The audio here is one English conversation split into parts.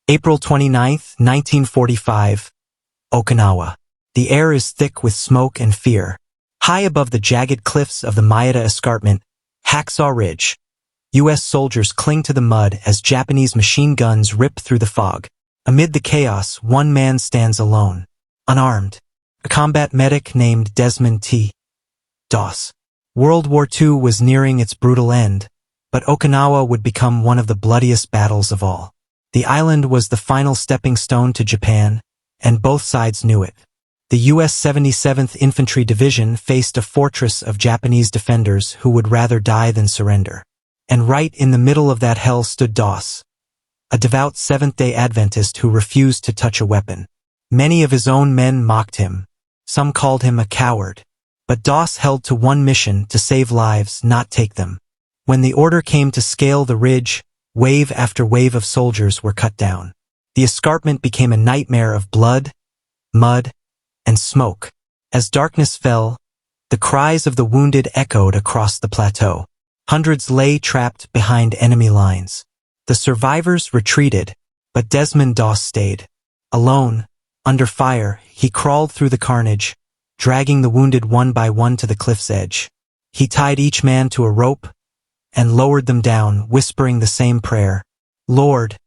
April 29, 1945, Okinawa. The air is thick with smoke and fear. High above the jagged cliffs of the Maeda Escarpment, Hacksaw Ridge, U.S. soldiers cling to the mud as Japanese machine guns rip through the fog. Amid the chaos, one man stands alone, unarmed, a combat medic named Desmond T. Doss. World War II was nearing its brutal end, but Okinawa would become one of the bloodiest battles of all. The island was the final stepping stone to Japan, and both sides knew it. The U.S. 77th Infantry Division faced a fortress of Japanese defenders who would rather die than surrender. And right in the middle of that hell stood Doss, a devout Seventh-day Adventist who refused to touch a weapon. Many of his own men mocked him. Some called him a coward. But Doss held to one mission: to save lives, not take them. When the order came to scale the ridge, wave after wave of soldiers were cut down. The escarpment became a nightmare of blood, mud, and smoke. As darkness fell, the cries of the wounded echoed across the plateau. Hundreds lay trapped behind enemy lines. The survivors retreated, but Desmond Doss stayed. Alone, under fire, he crawled through the carnage, dragging the wounded one by one to the cliff's edge. He tied each man to a rope and lowered them down, whispering the same prayer: "Lord,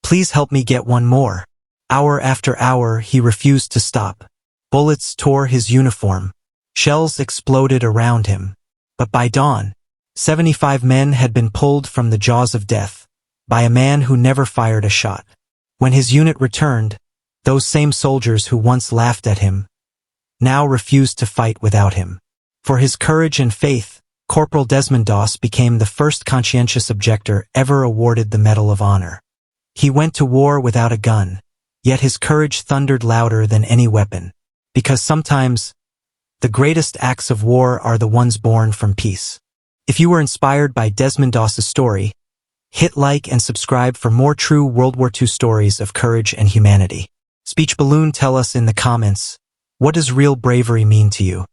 please help me get one more." Hour after hour, he refused to stop. Bullets tore his uniform. Shells exploded around him. But by dawn, 75 men had been pulled from the jaws of death by a man who never fired a shot. When his unit returned, those same soldiers who once laughed at him now refused to fight without him. For his courage and faith, Corporal Desmond Doss became the first conscientious objector ever awarded the Medal of Honor. He went to war without a gun, yet his courage thundered louder than any weapon. Because sometimes, the greatest acts of war are the ones born from peace. If you were inspired by Desmond Doss's story, hit like and subscribe for more true World War II stories of courage and humanity. Speech Balloon, tell us in the comments, what does real bravery mean to you?